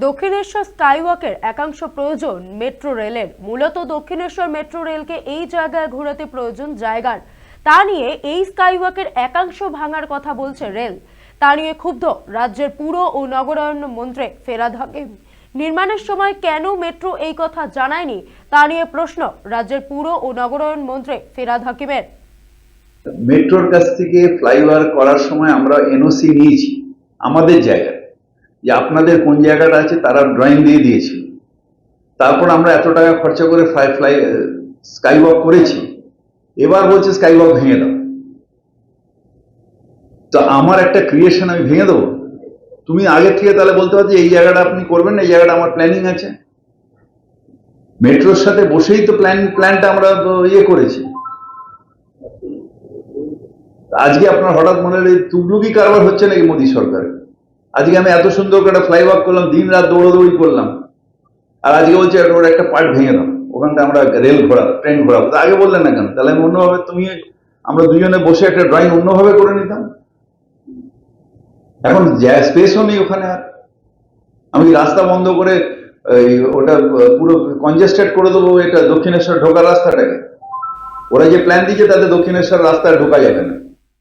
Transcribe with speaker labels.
Speaker 1: দক্ষিণেশ্বর স্কাইওয়াকের একাংশ প্রয়োজন মেট্রো রেলের। মূলত দক্ষিণেশ্বর মেট্রো রেলকে এই জায়গায় ঘোরাতে প্রয়োজন জায়গার। তা নিয়ে এই স্কাইওয়াকের একাংশ ভাঙার কথা বলছে রেল। তা নিয়ে ক্ষুব্ধ রাজ্যের পুর ও নগরায়ণ মন্ত্রী ফেরাদ হাকিম। নির্মাণের সময় কেন মেট্রো এই কথা জানায়নি তা নিয়ে প্রশ্ন রাজ্যের পুর ও নগরায়ণ মন্ত্রী ফেরাদ হাকিমের।
Speaker 2: মেট্রোর কাছ থেকে ফ্লাইওভার করার সময় আমরা এনওসি নিয়েছি আমাদের জায়গায়, যে আপনাদের কোন জায়গাটা আছে তারা ড্রয়িং দিয়ে দিয়েছিল। তারপর আমরা এত টাকা খরচা করে স্কাইওয়াক করেছি, এবার বলছে স্কাইওয়াক ভেঙে দাও। তো আমার একটা ক্রিয়েশন আমি ভেঙে দেবো? তুমি আগে থেকে তাহলে বলতে পারো যে এই জায়গাটা আপনি করবেন না, এই জায়গাটা আমার প্ল্যানিং আছে। মেট্রোর সাথে বসেই তো প্ল্যানটা আমরা করেছি। আজকে আপনার হঠাৎ মনে হলে তুগলুকি কারবার হচ্ছে নাকি মোদী সরকারের? আজকে আমি এত সুন্দর করে একটা ফ্লাইওভার করলাম, দিন রাত দৌড়াদৌড়ি করলাম, আর আজকে বলছে ওর একটা পার্ট ভেঙে দাও, ওখানটা আমরা ট্রেন ঘোরাবো। আগে বললেন না কেন? তাহলে আমি অন্যভাবে আমরা দুজনে বসে একটা ড্রয়িং অন্যভাবে করে নিতাম। এখন স্পেসও নেই ওখানে। আর আমি রাস্তা বন্ধ করে ওটা পুরো কনজেস্টেড করে দেবো, এটা দক্ষিণেশ্বর ঢোকার রাস্তাটাকে। ওরা যে প্ল্যান দিয়েছে তাতে দক্ষিণেশ্বর রাস্তায় ঢোকা যাবে না।